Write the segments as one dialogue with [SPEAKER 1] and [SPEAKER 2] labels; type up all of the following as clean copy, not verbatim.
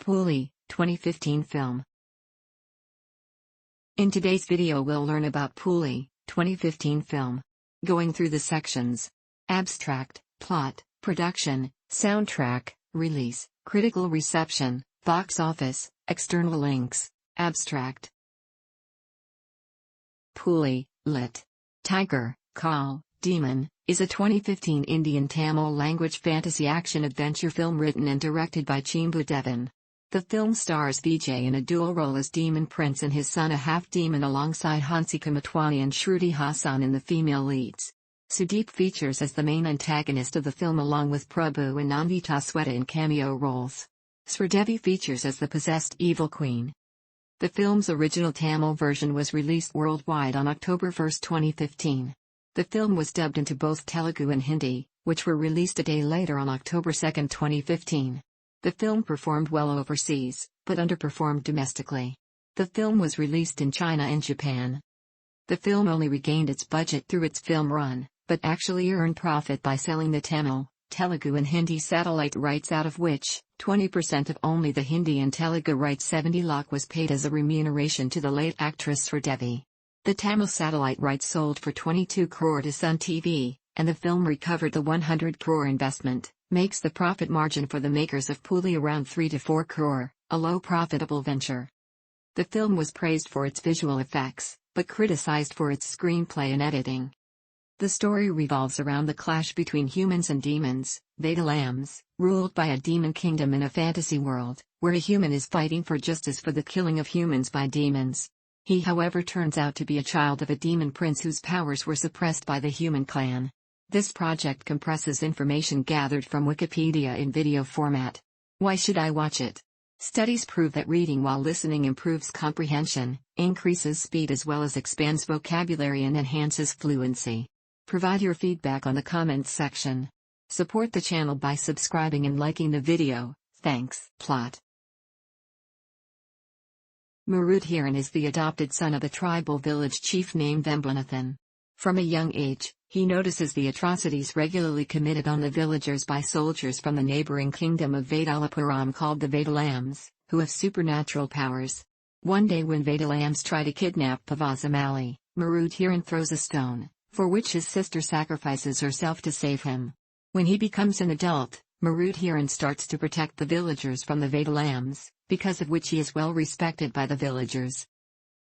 [SPEAKER 1] Puli, 2015 film. In today's video we'll learn about Puli, 2015 film. Going through the sections. Abstract, plot, production, soundtrack, release, critical reception, box office, external links. Abstract. Puli, lit. Tiger, Kal, Demon, is a 2015 Indian Tamil language fantasy action-adventure film written and directed by Chimbu Devan. The film stars Vijay in a dual role as Demon Prince and his son a half-demon alongside Hansika Matwani and Shruti Hassan in the female leads. Sudeep features as the main antagonist of the film along with Prabhu and Nandita Sweta in cameo roles. Sridevi features as the possessed evil queen. The film's original Tamil version was released worldwide on October 1, 2015. The film was dubbed into both Telugu and Hindi, which were released a day later on October 2, 2015. The film performed well overseas, but underperformed domestically. The film was released in China and Japan. The film only regained its budget through its film run, but actually earned profit by selling the Tamil, Telugu and Hindi satellite rights, out of which 20% of only the Hindi and Telugu rights 70 lakh was paid as a remuneration to the late actress Sridevi. The Tamil satellite rights sold for 22 crore to Sun TV, and the film recovered the 100 crore investment, makes the profit margin for the makers of Puli around 3 to 4 crore, a low profitable venture. The film was praised for its visual effects, but criticized for its screenplay and editing. The story revolves around the clash between humans and demons, Vedalams, ruled by a demon kingdom in a fantasy world, where a human is fighting for justice for the killing of humans by demons. He however turns out to be a child of a demon prince whose powers were suppressed by the human clan. This project compresses information gathered from Wikipedia in video format. Why should I watch it? Studies prove that reading while listening improves comprehension, increases speed as well as expands vocabulary and enhances fluency. Provide your feedback on the comments section. Support the channel by subscribing and liking the video, thanks. Plot. Marudhiran is the adopted son of a tribal village chief named Vemblanathan. From a young age, he notices the atrocities regularly committed on the villagers by soldiers from the neighboring kingdom of Vedalapuram called the Vedalams, who have supernatural powers. One day when Vedalams try to kidnap Pavasamali, Marudhiran throws a stone, for which his sister sacrifices herself to save him. When he becomes an adult, Marudhiran starts to protect the villagers from the Vedalams, because of which he is well respected by the villagers.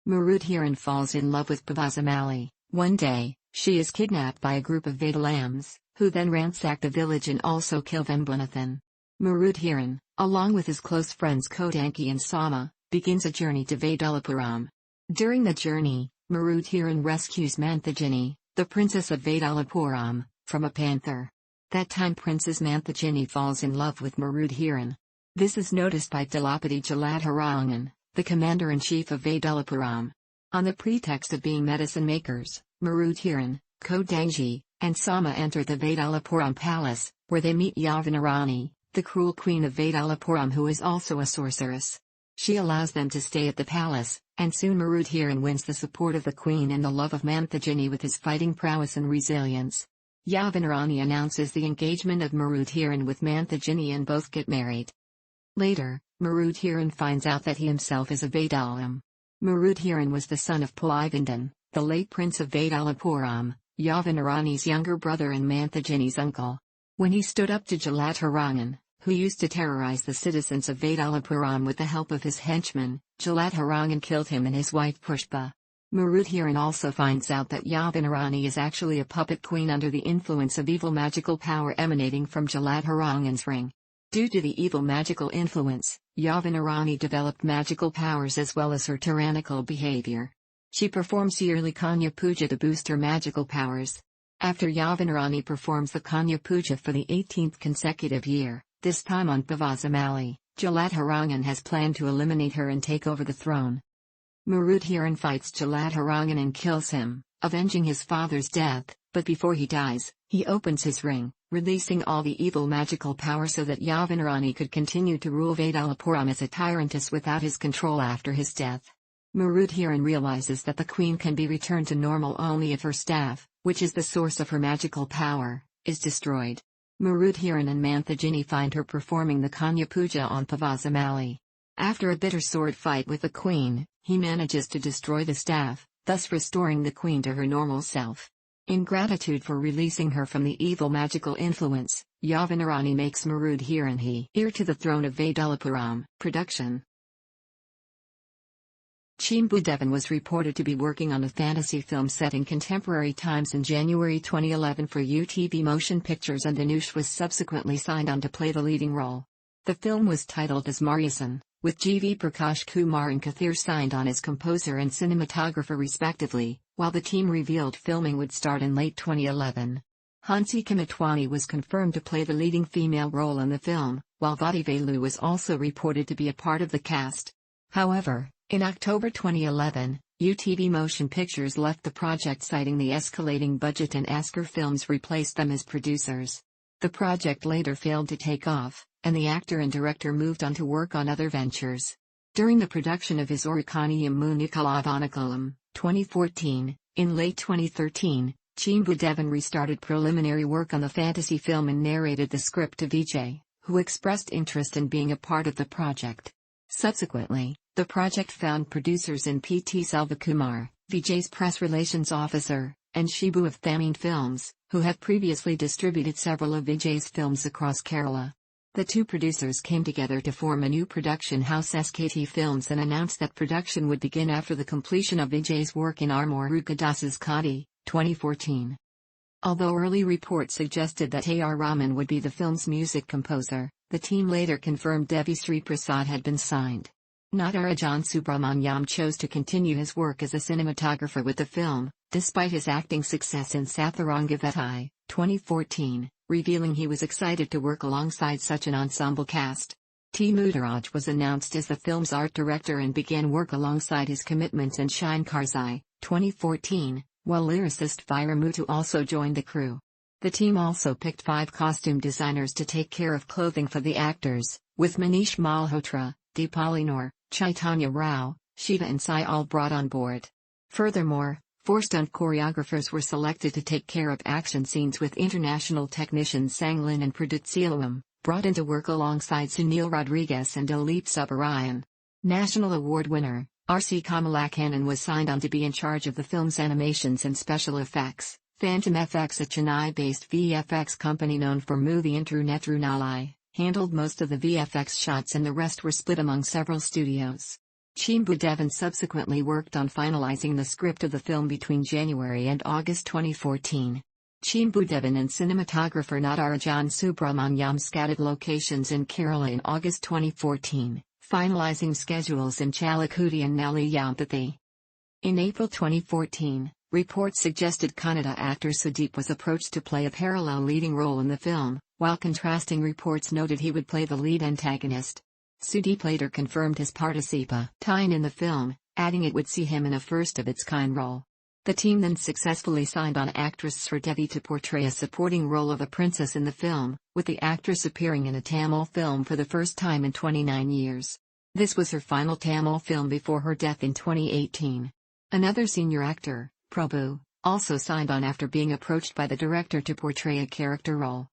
[SPEAKER 1] Marudhiran falls in love with Pavasamali. One day, she is kidnapped by a group of Vedalams, who then ransack the village and also kill Vemblanathan. Marudhiran, along with his close friends Kodanki and Sama, begins a journey to Vedalapuram. During the journey, Marudhiran rescues Manthajini, the princess of Vedalapuram, from a panther. That time Princess Manthajini falls in love with Marudhiran. This is noticed by Dalapati Jaladharangan, the commander-in-chief of Vedalapuram. On the pretext of being medicine makers, Marudhiran, Kodangi, and Sama enter the Vedalapuram palace, where they meet Yavanarani, the cruel queen of Vedalapuram who is also a sorceress. She allows them to stay at the palace, and soon Marudhiran wins the support of the queen and the love of Manthajini with his fighting prowess and resilience. Yavanarani announces the engagement of Marudhiran with Manthajini and both get married. Later, Marudhiran finds out that he himself is a Vedalam. Marudhiran was the son of Pulavindan, the late prince of Vedalapuram, Yavanarani's younger brother and Manthajini's uncle. When he stood up to Jaladharangan, who used to terrorize the citizens of Vedalapuram with the help of his henchmen, Jaladharangan killed him and his wife Pushpa. Marudhiran also finds out that Yavanarani is actually a puppet queen under the influence of evil magical power emanating from Jaladharangan's ring. Due to the evil magical influence, Yavanarani developed magical powers as well as her tyrannical behavior. She performs yearly Kanya Puja to boost her magical powers. After Yavanarani performs the Kanya Puja for the 18th consecutive year, this time on Pavasamali, Jaladharangan has planned to eliminate her and take over the throne. Marudhiran fights Jaladharangan and kills him, avenging his father's death, but before he dies, he opens his ring, releasing all the evil magical power so that Yavanarani could continue to rule Vedalapuram as a tyrantess without his control after his death. Marudhiran realizes that the queen can be returned to normal only if her staff, which is the source of her magical power, is destroyed. Marudhiran and Manthajini find her performing the Kanya Puja on Pavasamali. After a bitter sword fight with the Queen, he manages to destroy the staff, thus restoring the Queen to her normal self. In gratitude for releasing her from the evil magical influence, Yavanarani makes Marudhiranhi heir to the throne of Vedalapuram. Production. Chimbudevan was reported to be working on a fantasy film set in contemporary times in January 2011 for UTV Motion Pictures, and Anush was subsequently signed on to play the leading role. The film was titled as Maryasan, with G.V. Prakash Kumar and Kathir signed on as composer and cinematographer respectively, while the team revealed filming would start in late 2011. Hansi Kamatwani was confirmed to play the leading female role in the film, while Vadivelu was also reported to be a part of the cast. However, in October 2011, UTV Motion Pictures left the project citing the escalating budget, and Asker Films replaced them as producers. The project later failed to take off, and the actor and director moved on to work on other ventures. During the production of his Orikaniyam Munikalavanakulam, 2014, in late 2013, Chimbudevan restarted preliminary work on the fantasy film and narrated the script to Vijay, who expressed interest in being a part of the project. Subsequently, the project found producers in P.T. Selvakumar, Vijay's press relations officer, and Shibu of Thameen Films, who have previously distributed several of Vijay's films across Kerala. The two producers came together to form a new production house, SKT Films, and announced that production would begin after the completion of Vijay's work in R. Murugadas's Kadi, 2014. Although early reports suggested that A.R. Rahman would be the film's music composer, the team later confirmed Devi Sri Prasad had been signed. Natarajan Subramanyam chose to continue his work as a cinematographer with the film, despite his acting success in Satharangavettai, 2014, revealing he was excited to work alongside such an ensemble cast. T. Mudaraj was announced as the film's art director and began work alongside his commitments in Shine Karzai, 2014, while lyricist Viramutu also joined the crew. The team also picked 5 costume designers to take care of clothing for the actors, with Manish Malhotra, Deepali Noor, Chaitanya Rao, Shiva and Sai all brought on board. Furthermore, 4 stunt choreographers were selected to take care of action scenes, with international technicians Sanglin and Pradutseelam brought in to work alongside Sunil Rodriguez and Dilip Subbarayan. National Award winner R.C. Kamalakanan was signed on to be in charge of the film's animations and special effects. Phantom FX, a Chennai-based VFX company known for movie Nethrunalai, handled most of the VFX shots, and the rest were split among several studios. Chimbudevan subsequently worked on finalizing the script of the film between January and August 2014. Chimbudevan and cinematographer Natarajan Subramanyam scouted locations in Kerala in August 2014, finalizing schedules in Chalakudi and Nalliyampathi. In April 2014, reports suggested Kannada actor Sudeep was approached to play a parallel leading role in the film, while contrasting reports noted he would play the lead antagonist. Sudeep later confirmed his participation in the film, adding it would see him in a first-of-its-kind role. The team then successfully signed on actress Sridevi to portray a supporting role of a princess in the film, with the actress appearing in a Tamil film for the first time in 29 years. This was her final Tamil film before her death in 2018. Another senior actor, Prabhu, also signed on after being approached by the director to portray a character role.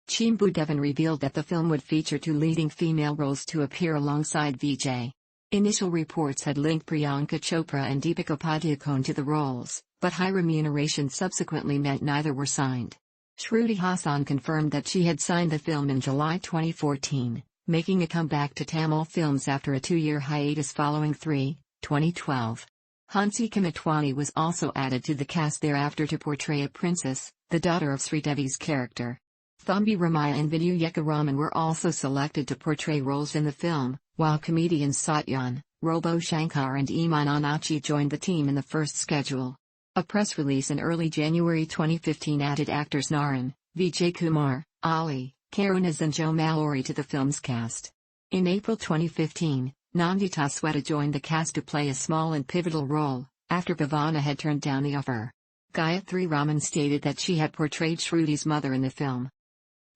[SPEAKER 1] Chimbudevan revealed that the film would feature 2 leading female roles to appear alongside Vijay. Initial reports had linked Priyanka Chopra and Deepika Padukone to the roles, but high remuneration subsequently meant neither were signed. Shruti Hassan confirmed that she had signed the film in July 2014, making a comeback to Tamil films after a 2-year hiatus following 2012. Hansi Kamatwani was also added to the cast thereafter to portray a princess, the daughter of Sridevi's character. Thambi Ramaya and Vinayaka Raman were also selected to portray roles in the film, while comedians Satyan, Robo Shankar and Iman Anachi joined the team in the first schedule. A press release in early January 2015 added actors Naran, Vijay Kumar, Ali, Karunaz and Joe Mallory to the film's cast. In April 2015, Nandita Sweta joined the cast to play a small and pivotal role, after Bhavana had turned down the offer. Gayatri Raman stated that she had portrayed Shruti's mother in the film.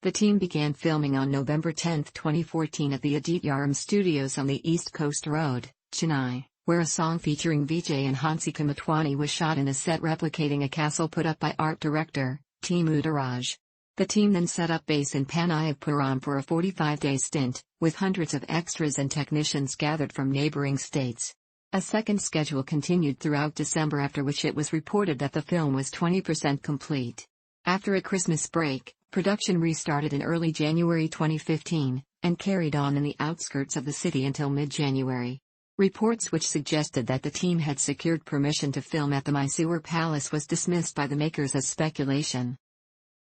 [SPEAKER 1] The team began filming on November 10, 2014 at the Adityaram Studios on the East Coast Road, Chennai, where a song featuring Vijay and Hansi Kamatwani was shot in a set replicating a castle put up by art director T. Mudaraj. The team then set up base in Panayapuram for a 45-day stint, with hundreds of extras and technicians gathered from neighboring states. A second schedule continued throughout December, after which it was reported that the film was 20% complete. After a Christmas break, production restarted in early January 2015, and carried on in the outskirts of the city until mid-January. Reports which suggested that the team had secured permission to film at the Mysore Palace was dismissed by the makers as speculation.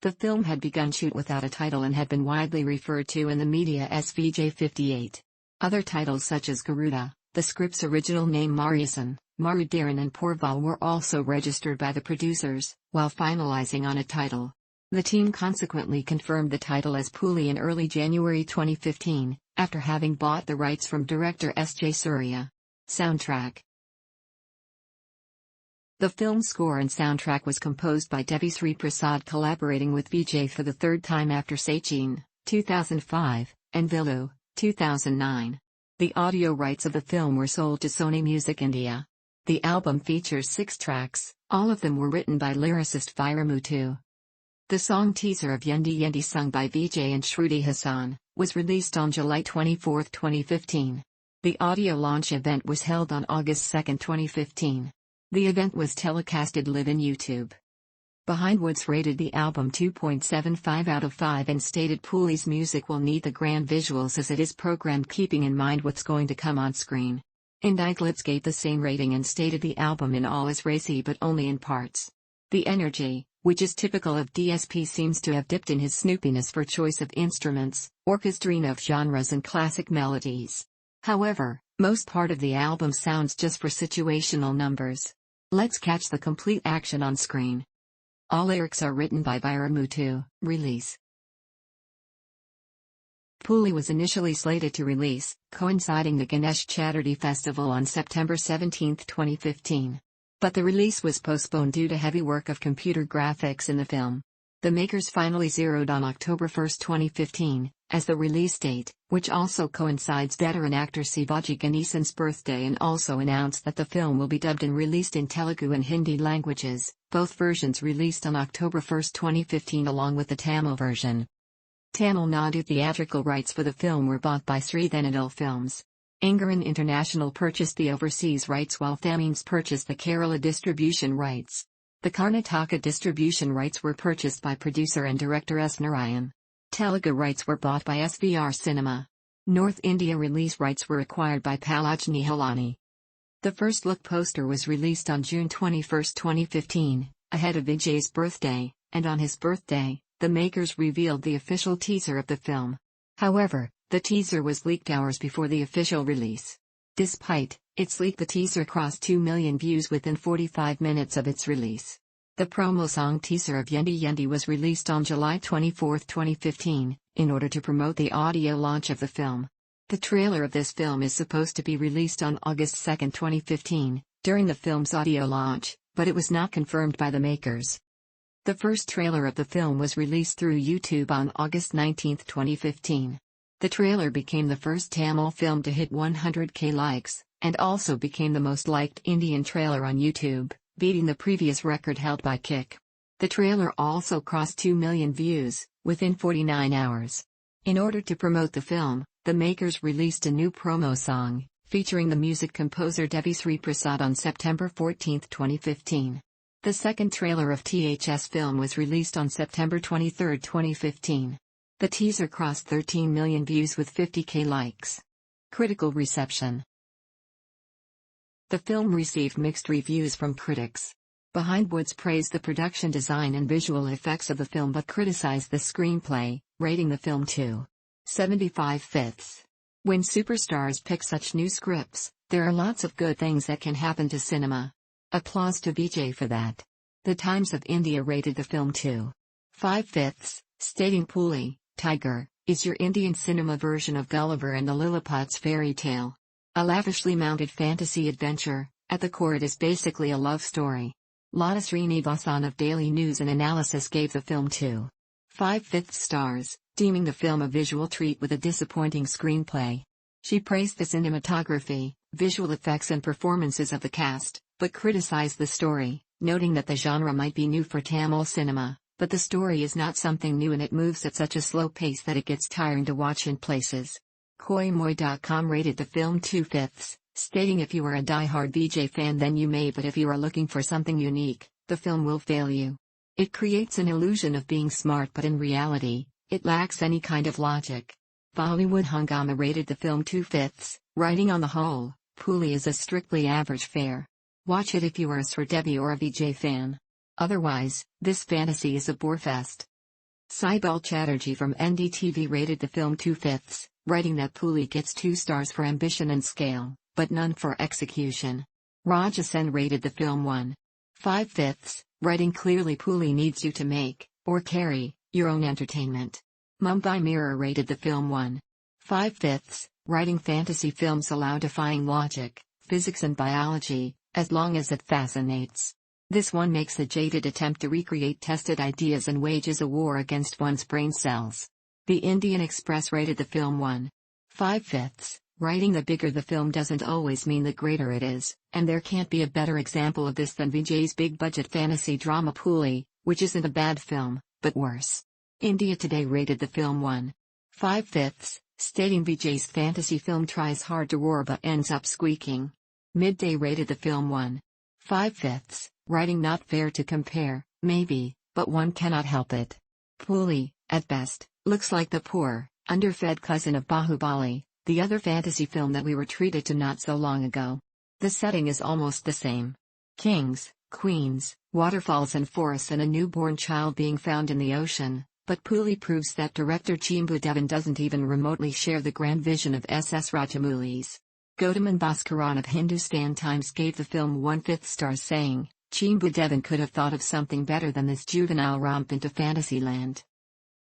[SPEAKER 1] The film had begun shoot without a title and had been widely referred to in the media as VJ58. Other titles such as Garuda, the script's original name Mariasan, Marudaran and Porval were also registered by the producers, while finalizing on a title. The team consequently confirmed the title as Puli in early January 2015, after having bought the rights from director S.J. Surya. Soundtrack. The film score and soundtrack was composed by Devi Sri Prasad, collaborating with Vijay for the third time after Sachin, 2005, and Vilu, 2009. The audio rights of the film were sold to Sony Music India. The album features 6 tracks, all of them were written by lyricist Vairamuthu. The song Teaser of Yendi Yendi, sung by Vijay and Shruti Hassan, was released on July 24, 2015. The audio launch event was held on August 2, 2015. The event was telecasted live in YouTube. Behindwoods rated the album 2.75 out of 5 and stated Puli's music will need the grand visuals as it is programmed keeping in mind what's going to come on screen. Indiglitz gave the same rating and stated the album in all is racy but only in parts. The energy, which is typical of DSP, seems to have dipped in his snoopiness for choice of instruments, orchestrating of genres and classic melodies. However, most part of the album sounds just for situational numbers. Let's catch the complete action on screen. All lyrics are written by Vairamuthu. Release. Puli was initially slated to release, coinciding the Ganesh Chaturthi festival on September 17, 2015. But the release was postponed due to heavy work of computer graphics in the film. The makers finally zeroed on October 1, 2015, as the release date, which also coincides veteran actor Sivaji Ganesan's birthday, and also announced that the film will be dubbed and released in Telugu and Hindi languages, both versions released on October 1, 2015 along with the Tamil version. Tamil Nadu theatrical rights for the film were bought by Sri Thenadil Films. Angaran International purchased the overseas rights while Thamines purchased the Kerala distribution rights. The Karnataka distribution rights were purchased by producer and director S. Narayan. Telugu rights were bought by SVR Cinema. North India release rights were acquired by Palaj Nihalani. The first look poster was released on June 21, 2015, ahead of Vijay's birthday, and on his birthday, the makers revealed the official teaser of the film. However, the teaser was leaked hours before the official release. Despite its leak, the teaser crossed 2 million views within 45 minutes of its release. The promo song Teaser of Yendi Yendi was released on July 24, 2015, in order to promote the audio launch of the film. The trailer of this film is supposed to be released on August 2, 2015, during the film's audio launch, but it was not confirmed by the makers. The first trailer of the film was released through YouTube on August 19, 2015. The trailer became the first Tamil film to hit 100k likes, and also became the most liked Indian trailer on YouTube, beating the previous record held by Kick. The trailer also crossed 2 million views, within 49 hours. In order to promote the film, the makers released a new promo song, featuring the music composer Devi Sri Prasad on September 14, 2015. The second trailer of THS film was released on September 23, 2015. The teaser crossed 13 million views with 50k likes. Critical reception. The film received mixed reviews from critics. Behindwoods praised the production design and visual effects of the film but criticized the screenplay, rating the film 2.75. When superstars pick such new scripts, there are lots of good things that can happen to cinema. Applause to Vijay for that. The Times of India rated the film 2.5, stating Puli, Tiger, is your Indian cinema version of Gulliver and the Lilliput's fairy tale. A lavishly mounted fantasy adventure, at the core it is basically a love story. Lata Srinivasan of Daily News and Analysis gave the film 2.5 stars, deeming the film a visual treat with a disappointing screenplay. She praised the cinematography, visual effects and performances of the cast, but criticized the story, noting that the genre might be new for Tamil cinema, but the story is not something new and it moves at such a slow pace that it gets tiring to watch in places. Koimoy.com rated the film 2/5, stating if you are a die-hard VJ fan then you may, but if you are looking for something unique, the film will fail you. It creates an illusion of being smart but in reality, it lacks any kind of logic. Bollywood Hungama rated the film 2/5, writing on the whole, Puli is a strictly average fare. Watch it if you are a Sridevi or a VJ fan. Otherwise, this fantasy is a bore fest. Saibal Chatterjee from NDTV rated the film 2/5, writing that Puli gets 2 stars for ambition and scale, but none for execution. Rajasen rated the film 1.5, writing clearly Puli needs you to make, or carry, your own entertainment. Mumbai Mirror rated the film 1.5, writing fantasy films allow defying logic, physics and biology, as long as it fascinates. This one makes a jaded attempt to recreate tested ideas and wages a war against one's brain cells. The Indian Express rated the film 1.5, writing the bigger the film doesn't always mean the greater it is, and there can't be a better example of this than Vijay's big-budget fantasy drama Puli, which isn't a bad film, but worse. India Today rated the film 1.5, stating Vijay's fantasy film tries hard to roar but ends up squeaking. Midday rated the film 1.5, writing not fair to compare, maybe, but one cannot help it. Puli, at best, looks like the poor, underfed cousin of Bahubali, the other fantasy film that we were treated to not so long ago. The setting is almost the same. Kings, queens, waterfalls and forests and a newborn child being found in the ocean, but Puli proves that director Chimbu Devan doesn't even remotely share the grand vision of SS Rajamouli's. Gautam Bhaskaran of Hindustan Times gave the film 1/5 stars saying, Chimbu Devan could have thought of something better than this juvenile romp into Fantasyland.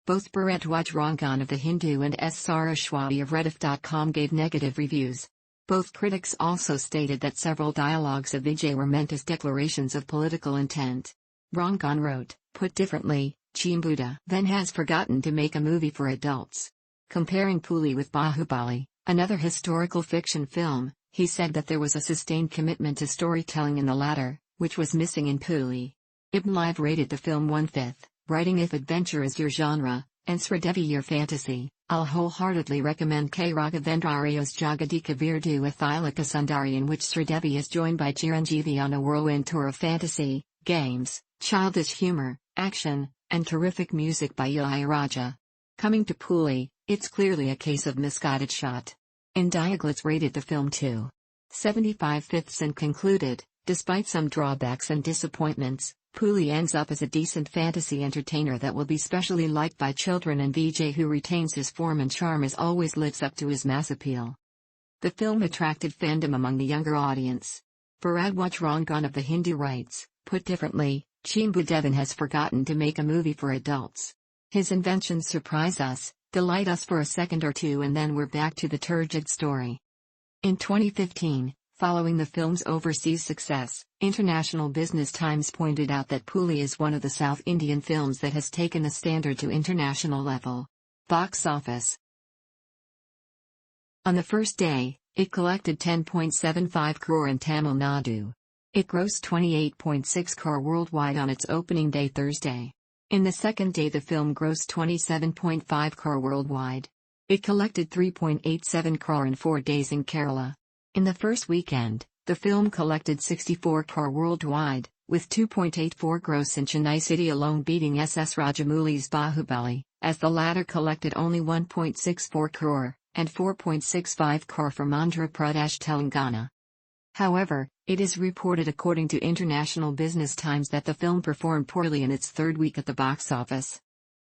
[SPEAKER 1] Both Bharat Wajrangan of The Hindu and S. Saraswati of Rediff.com gave negative reviews. Both critics also stated that several dialogues of Vijay were meant as declarations of political intent. Rangan wrote, put differently, Chimbuda then has forgotten to make a movie for adults. Comparing Puli with Bahubali, another historical fiction film, he said that there was a sustained commitment to storytelling in the latter, which was missing in Puli. Ibn Live rated the film 1/5, writing if adventure is your genre, and Sridevi your fantasy, I'll wholeheartedly recommend K. Raghavendra Arya's Jagadika Virdu with Thilaka Sundari, in which Sridevi is joined by Chiranjeevi on a whirlwind tour of fantasy, games, childish humor, action, and terrific music by Ilayaraja. Coming to Puli, it's clearly a case of misguided shot. Indiaglitz rated the film 2.75 and concluded, despite some drawbacks and disappointments, Puli ends up as a decent fantasy entertainer that will be specially liked by children, and Vijay, who retains his form and charm as always, lives up to his mass appeal. The film attracted fandom among the younger audience. Bharat Wajrangan of The Hindu writes, put differently, Chimbu Devan has forgotten to make a movie for adults. His inventions surprise us, delight us for a second or two, and then we're back to the turgid story. In 2015, following the film's overseas success, International Business Times pointed out that Puli is one of the South Indian films that has taken the standard to international level. Box office. On the first day, it collected 10.75 crore in Tamil Nadu. It grossed 28.6 crore worldwide on its opening day Thursday. In the second day the film grossed 27.5 crore worldwide. It collected 3.87 crore in 4 days in Kerala. In the first weekend, the film collected 64 crore worldwide, with 2.84 gross in Chennai city alone, beating SS Rajamouli's Bahubali, as the latter collected only 1.64 crore, and 4.65 crore from Andhra Pradesh Telangana. However, it is reported according to International Business Times that the film performed poorly in its third week at the box office.